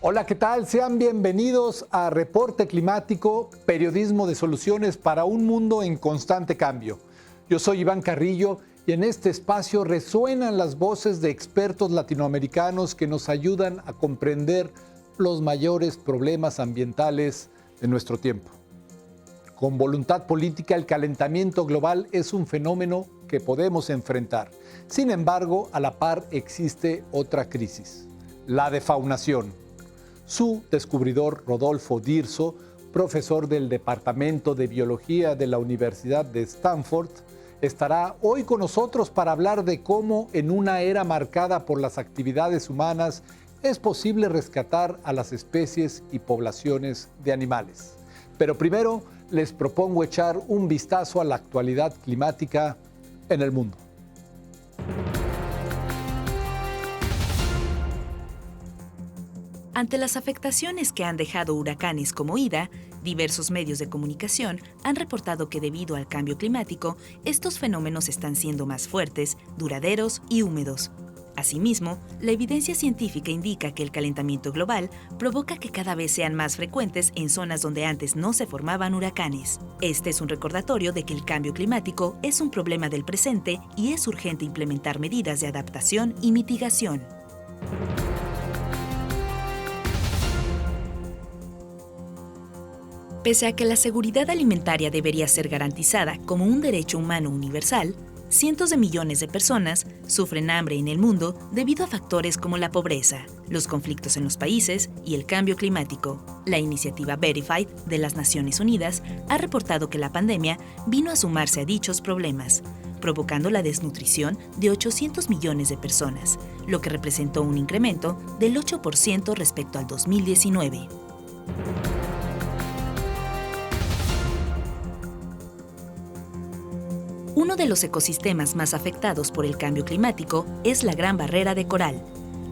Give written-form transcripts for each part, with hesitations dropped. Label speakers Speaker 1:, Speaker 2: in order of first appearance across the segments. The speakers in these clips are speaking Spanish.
Speaker 1: Hola, ¿qué tal? Sean bienvenidos a Reporte Climático, periodismo de soluciones para un mundo en constante cambio. Yo soy Iván Carrillo y en este espacio resuenan las voces de expertos latinoamericanos que nos ayudan a comprender los mayores problemas ambientales de nuestro tiempo. Con voluntad política, el calentamiento global es un fenómeno que podemos enfrentar. Sin embargo, a la par existe otra crisis, la defaunación. Su descubridor, Rodolfo Dirso, profesor del Departamento de Biología de la Universidad de Stanford, estará hoy con nosotros para hablar de cómo en una era marcada por las actividades humanas es posible rescatar a las especies y poblaciones de animales. Pero primero les propongo echar un vistazo a la actualidad climática en el mundo.
Speaker 2: Ante las afectaciones que han dejado huracanes como Ida, diversos medios de comunicación han reportado que debido al cambio climático, estos fenómenos están siendo más fuertes, duraderos y húmedos. Asimismo, la evidencia científica indica que el calentamiento global provoca que cada vez sean más frecuentes en zonas donde antes no se formaban huracanes. Este es un recordatorio de que el cambio climático es un problema del presente y es urgente implementar medidas de adaptación y mitigación. Pese a que la seguridad alimentaria debería ser garantizada como un derecho humano universal, cientos de millones de personas sufren hambre en el mundo debido a factores como la pobreza, los conflictos en los países y el cambio climático. La iniciativa Verified de las Naciones Unidas ha reportado que la pandemia vino a sumarse a dichos problemas, provocando la desnutrición de 800 millones de personas, lo que representó un incremento del 8% respecto al 2019. Uno de los ecosistemas más afectados por el cambio climático es la Gran Barrera de Coral.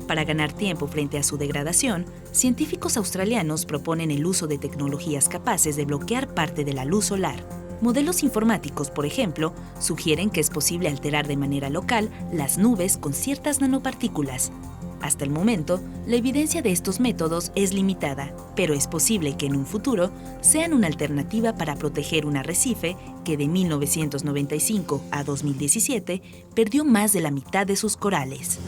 Speaker 2: Para ganar tiempo frente a su degradación, científicos australianos proponen el uso de tecnologías capaces de bloquear parte de la luz solar. Modelos informáticos, por ejemplo, sugieren que es posible alterar de manera local las nubes con ciertas nanopartículas. Hasta el momento, la evidencia de estos métodos es limitada, pero es posible que en un futuro sean una alternativa para proteger un arrecife que de 1995 a 2017 perdió más de la mitad de sus corales.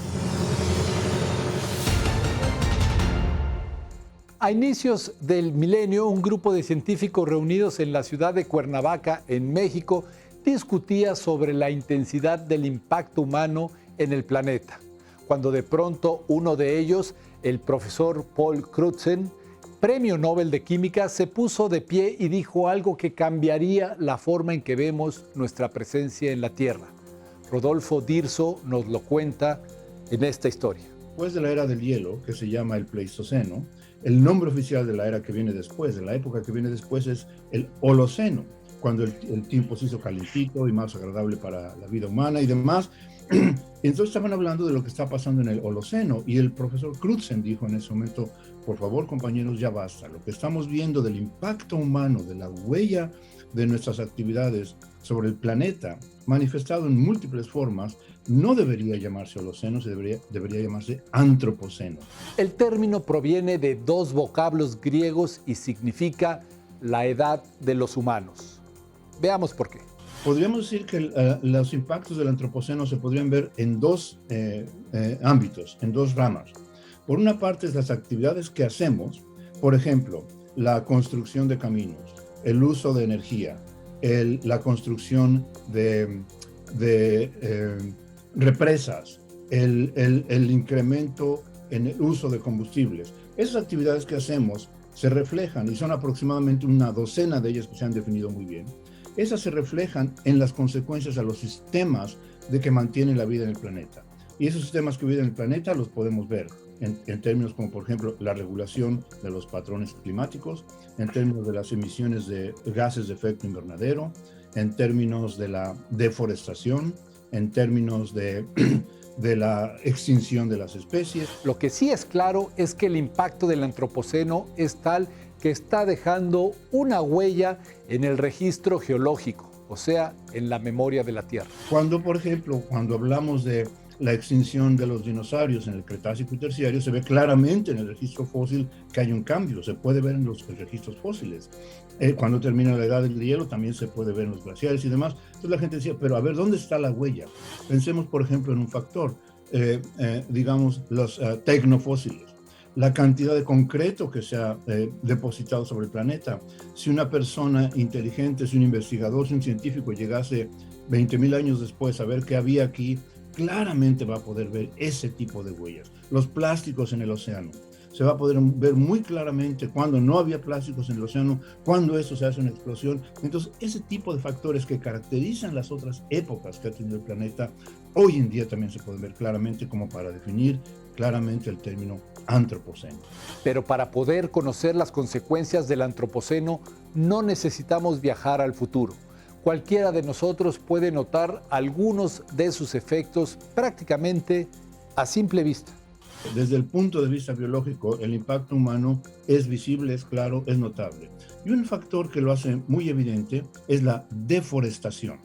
Speaker 1: A inicios del milenio, un grupo de científicos reunidos en la ciudad de Cuernavaca, en México, discutía sobre la intensidad del impacto humano en el planeta, cuando de pronto uno de ellos, el profesor Paul Crutzen, Premio Nobel de Química, se puso de pie y dijo algo que cambiaría la forma en que vemos nuestra presencia en la Tierra. Rodolfo Dirso nos lo cuenta en esta historia.
Speaker 3: Después de la era del hielo, que se llama el Pleistoceno, el nombre oficial de la era que viene después, de la época que viene después, es el Holoceno, cuando el tiempo se hizo calentito y más agradable para la vida humana y demás. Entonces estaban hablando de lo que está pasando en el Holoceno y el profesor Crutzen dijo en ese momento: por favor, compañeros, ya basta. Lo que estamos viendo del impacto humano, de la huella de nuestras actividades sobre el planeta, manifestado en múltiples formas, no debería llamarse Holoceno, debería llamarse Antropoceno.
Speaker 1: El término proviene de dos vocablos griegos y significa la edad de los humanos. Veamos por qué.
Speaker 3: Podríamos decir que los impactos del Antropoceno se podrían ver en dos ámbitos, en dos ramas. Por una parte, es las actividades que hacemos, por ejemplo, la construcción de caminos, el uso de energía, la construcción de represas, el incremento en el uso de combustibles. Esas actividades que hacemos se reflejan, y son aproximadamente una docena de ellas que se han definido muy bien. Esas se reflejan en las consecuencias a los sistemas de que mantienen la vida en el planeta. Y esos sistemas que viven en el planeta los podemos ver en términos como, por ejemplo, la regulación de los patrones climáticos, en términos de las emisiones de gases de efecto invernadero, en términos de la deforestación, en términos de la extinción de las especies.
Speaker 1: Lo que sí es claro es que el impacto del Antropoceno es tal que está dejando una huella en el registro geológico, o sea, en la memoria de la Tierra.
Speaker 3: Cuando, por ejemplo, cuando hablamos de la extinción de los dinosaurios en el Cretácico y Terciario, se ve claramente en el registro fósil que hay un cambio, se puede ver en los registros fósiles. Cuando termina la edad del hielo también se puede ver en los glaciares y demás. Entonces la gente decía, pero a ver, ¿dónde está la huella? Pensemos, por ejemplo, en un factor, digamos, los tecnofósiles. La cantidad de concreto que se ha depositado sobre el planeta. Si una persona inteligente, si un investigador, si un científico llegase 20.000 años después a ver qué había aquí, claramente va a poder ver ese tipo de huellas. Los plásticos en el océano. Se va a poder ver muy claramente cuando no había plásticos en el océano, cuando eso se hace una explosión. Entonces, ese tipo de factores que caracterizan las otras épocas que ha tenido el planeta, hoy en día también se pueden ver claramente como para definir claramente el término antropoceno.
Speaker 1: Pero para poder conocer las consecuencias del antropoceno, no necesitamos viajar al futuro. Cualquiera de nosotros puede notar algunos de sus efectos prácticamente a simple vista.
Speaker 3: Desde el punto de vista biológico, el impacto humano es visible, es claro, es notable. Y un factor que lo hace muy evidente es la deforestación.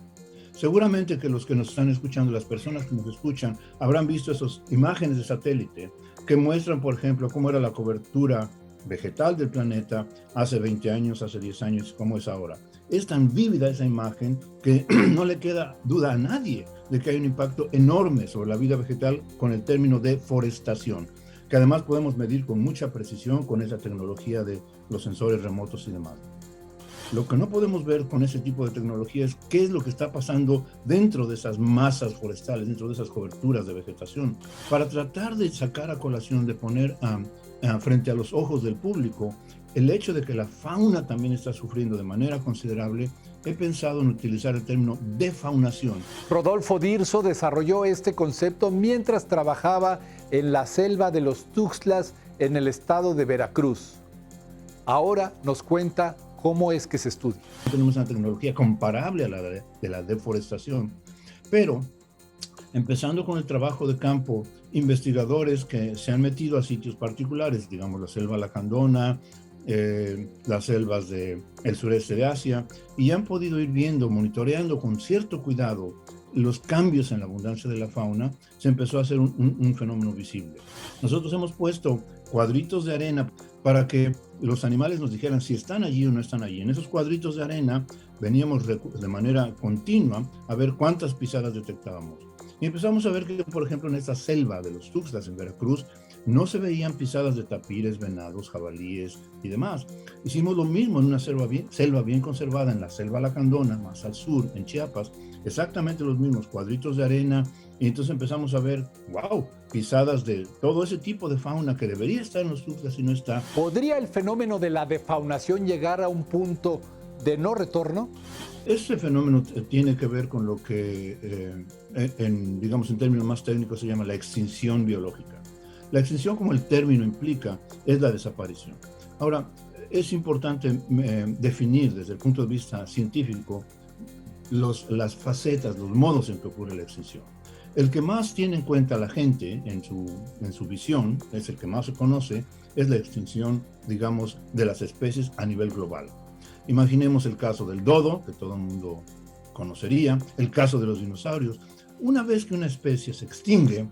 Speaker 3: Seguramente que los que nos están escuchando, las personas que nos escuchan, habrán visto esas imágenes de satélite que muestran, por ejemplo, cómo era la cobertura vegetal del planeta hace 20 años, hace 10 años, cómo es ahora. Es tan vívida esa imagen que no le queda duda a nadie de que hay un impacto enorme sobre la vida vegetal con el término de forestación, que además podemos medir con mucha precisión con esa tecnología de los sensores remotos y demás. Lo que no podemos ver con ese tipo de tecnología es qué es lo que está pasando dentro de esas masas forestales, dentro de esas coberturas de vegetación, para tratar de sacar a colación, de poner frente a los ojos del público el hecho de que la fauna también está sufriendo de manera considerable. He pensado en utilizar el término defaunación.
Speaker 1: Rodolfo Dirso desarrolló este concepto mientras trabajaba en la selva de los Tuxtlas en el estado de Veracruz. Ahora nos cuenta cómo es que se estudia.
Speaker 3: Tenemos una tecnología comparable a la de la deforestación, pero empezando con el trabajo de campo, investigadores que se han metido a sitios particulares, digamos la selva lacandona, las selvas del sureste de Asia, y han podido ir viendo, monitoreando con cierto cuidado los cambios en la abundancia de la fauna, se empezó a hacer un fenómeno visible. Nosotros hemos puesto cuadritos de arena para que los animales nos dijeran si están allí o no están allí. En esos cuadritos de arena veníamos de manera continua a ver cuántas pisadas detectábamos. Y empezamos a ver que, por ejemplo, en esta selva de los Tuxtlas en Veracruz, no se veían pisadas de tapires, venados, jabalíes y demás. Hicimos lo mismo en una selva bien conservada, en la selva lacandona, más al sur, en Chiapas, exactamente los mismos cuadritos de arena, y entonces empezamos a ver, wow, pisadas de todo ese tipo de fauna que debería estar en los Tuxtlas y no está.
Speaker 1: ¿Podría el fenómeno de la defaunación llegar a un punto de no retorno?
Speaker 3: Este fenómeno tiene que ver con lo que, digamos en términos más técnicos, se llama la extinción biológica. La extinción, como el término implica, es la desaparición. Ahora, es importante definir desde el punto de vista científico las facetas, los modos en que ocurre la extinción. El que más tiene en cuenta la gente en su visión, es el que más se conoce, es la extinción, digamos, de las especies a nivel global. Imaginemos el caso del dodo, que todo el mundo conocería, el caso de los dinosaurios. Una vez que una especie se extingue,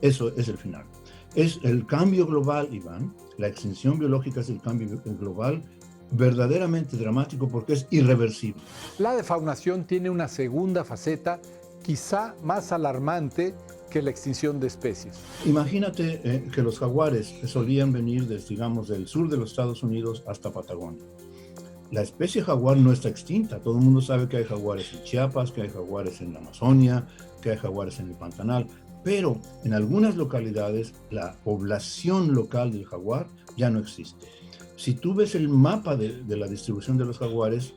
Speaker 3: eso es el final. Es el cambio global, Iván. La extinción biológica es el cambio global verdaderamente dramático porque es irreversible.
Speaker 1: La defaunación tiene una segunda faceta, quizá más alarmante que la extinción de especies.
Speaker 3: Imagínate que los jaguares solían venir desde, digamos, del sur de los Estados Unidos hasta Patagonia. La especie jaguar no está extinta. Todo el mundo sabe que hay jaguares en Chiapas, que hay jaguares en la Amazonia, que hay jaguares en el Pantanal. Pero en algunas localidades la población local del jaguar ya no existe. Si tú ves el mapa de la distribución de los jaguares,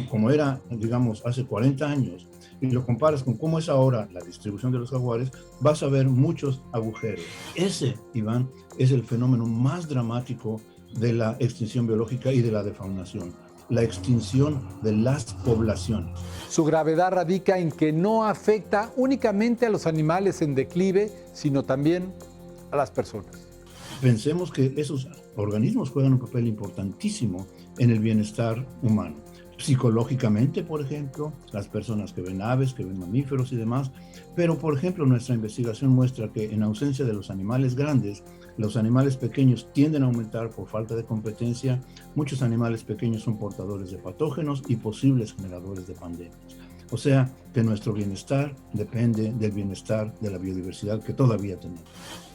Speaker 3: como era, digamos, hace 40 años, y lo comparas con cómo es ahora la distribución de los jaguares, vas a ver muchos agujeros. Ese, Iván, es el fenómeno más dramático de la extinción biológica y de la defaunación. La extinción de las poblaciones.
Speaker 1: Su gravedad radica en que no afecta únicamente a los animales en declive, sino también a las personas. Pensemos
Speaker 3: que esos organismos juegan un papel importantísimo en el bienestar humano. psicológicamente, por ejemplo, las personas que ven aves, que ven mamíferos y demás. Pero, por ejemplo, nuestra investigación muestra que en ausencia de los animales grandes, los animales pequeños tienden a aumentar por falta de competencia. Muchos animales pequeños son portadores de patógenos y posibles generadores de pandemias. O sea, que nuestro bienestar depende del bienestar de la biodiversidad que todavía tenemos.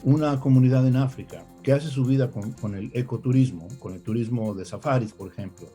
Speaker 3: Una comunidad en África que hace su vida con el ecoturismo, con el turismo de safaris, por ejemplo.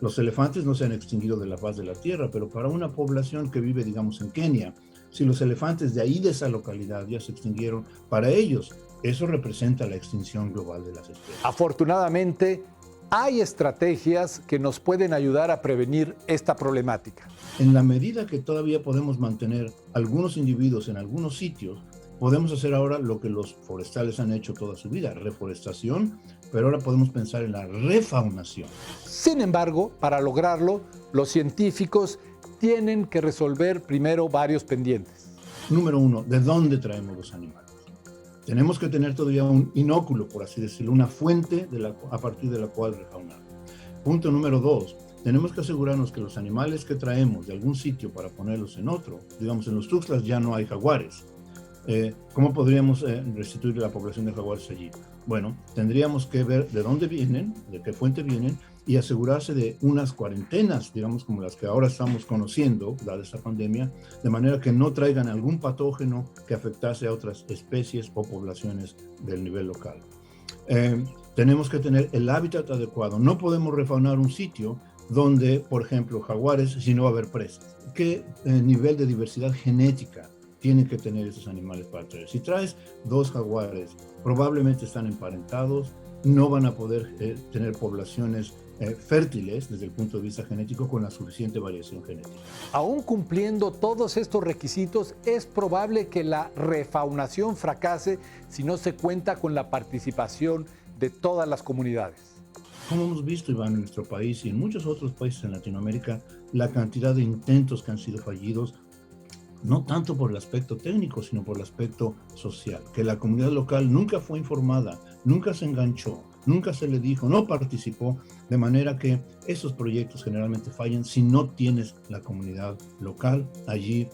Speaker 3: Los elefantes no se han extinguido de la faz de la tierra, pero para una población que vive, digamos, en Kenia, si los elefantes de ahí, de esa localidad, ya se extinguieron, para ellos eso representa la extinción global de las especies.
Speaker 1: Afortunadamente, hay estrategias que nos pueden ayudar a prevenir esta problemática.
Speaker 3: En la medida que todavía podemos mantener algunos individuos en algunos sitios, podemos hacer ahora lo que los forestales han hecho toda su vida, reforestación, pero ahora podemos pensar en la refaunación.
Speaker 1: Sin embargo, para lograrlo, los científicos tienen que resolver primero varios pendientes.
Speaker 3: Número uno, ¿de dónde traemos los animales? Tenemos que tener todavía un inóculo, por así decirlo, una fuente a partir de la cual refaunar. Punto número dos, tenemos que asegurarnos que los animales que traemos de algún sitio para ponerlos en otro, digamos en los Tuxtlas ya no hay jaguares. ¿Cómo podríamos restituir la población de jaguares allí? Bueno, tendríamos que ver de dónde vienen, de qué fuente vienen, y asegurarse de unas cuarentenas, digamos como las que ahora estamos conociendo, dada esta pandemia, de manera que no traigan algún patógeno que afectase a otras especies o poblaciones del nivel local. Tenemos que tener el hábitat adecuado. No podemos refaunar un sitio donde, por ejemplo, jaguares, si no va a haber presas. ¿Qué nivel de diversidad genética tienen que tener esos animales para traer? Si traes 2 jaguares, probablemente están emparentados, no van a poder tener poblaciones fértiles desde el punto de vista genético con la suficiente variación genética.
Speaker 1: Aún cumpliendo todos estos requisitos, es probable que la refaunación fracase si no se cuenta con la participación de todas las comunidades.
Speaker 3: Como hemos visto, Iván, en nuestro país y en muchos otros países en Latinoamérica, la cantidad de intentos que han sido fallidos, no tanto por el aspecto técnico, sino por el aspecto social, que la comunidad local nunca fue informada, nunca se enganchó, nunca se le dijo, no participó, de manera que esos proyectos generalmente fallan si no tienes la comunidad local allí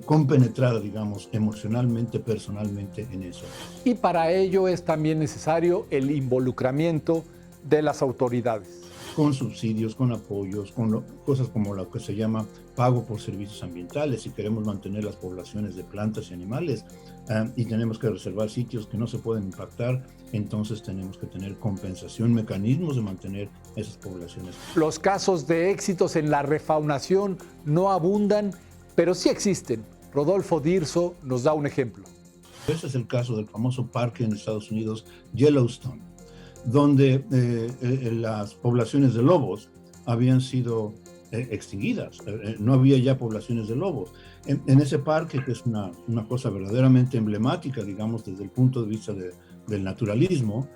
Speaker 3: compenetrada, digamos, emocionalmente, personalmente en eso.
Speaker 1: Y para ello es también necesario el involucramiento de las autoridades.
Speaker 3: Con subsidios, con apoyos, con cosas como lo que se llama pago por servicios ambientales. Si queremos mantener las poblaciones de plantas y animales y tenemos que reservar sitios que no se pueden impactar, entonces tenemos que tener compensación, mecanismos de mantener esas poblaciones.
Speaker 1: Los casos de éxitos en la refaunación no abundan, pero sí existen. Rodolfo Dirso nos da un ejemplo.
Speaker 3: Ese es el caso del famoso parque en Estados Unidos, Yellowstone, donde las poblaciones de lobos habían sido extinguidas. No había ya poblaciones de lobos. En ese parque, que es una cosa verdaderamente emblemática, digamos, desde el punto de vista del naturalismo,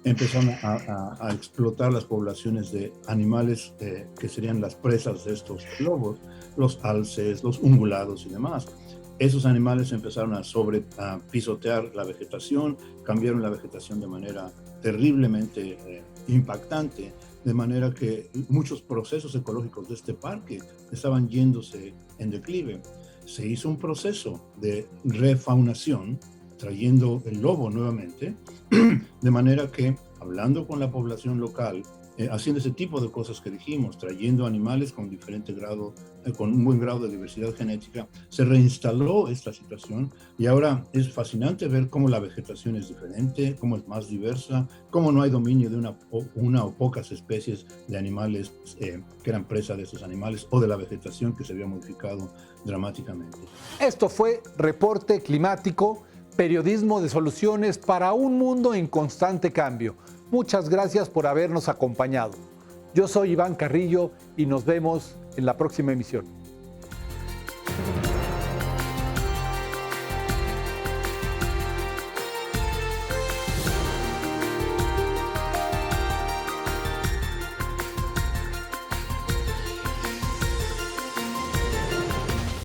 Speaker 3: empezaron a explotar las poblaciones de animales que serían las presas de estos lobos, los alces, los ungulados y demás. Esos animales empezaron a pisotear la vegetación, cambiaron la vegetación de manera terriblemente impactante, de manera que muchos procesos ecológicos de este parque estaban yéndose en declive. Se hizo un proceso de refaunación, trayendo el lobo nuevamente, de manera que, hablando con la población local, haciendo ese tipo de cosas que dijimos, trayendo animales con diferente grado, con un buen grado de diversidad genética, se reinstaló esta situación y ahora es fascinante ver cómo la vegetación es diferente, cómo es más diversa, cómo no hay dominio de una o pocas especies de animales que eran presa de esos animales o de la vegetación que se había modificado dramáticamente.
Speaker 1: Esto fue Reporte Climático, periodismo de soluciones para un mundo en constante cambio. Muchas gracias por habernos acompañado. Yo soy Iván Carrillo y nos vemos en la próxima emisión.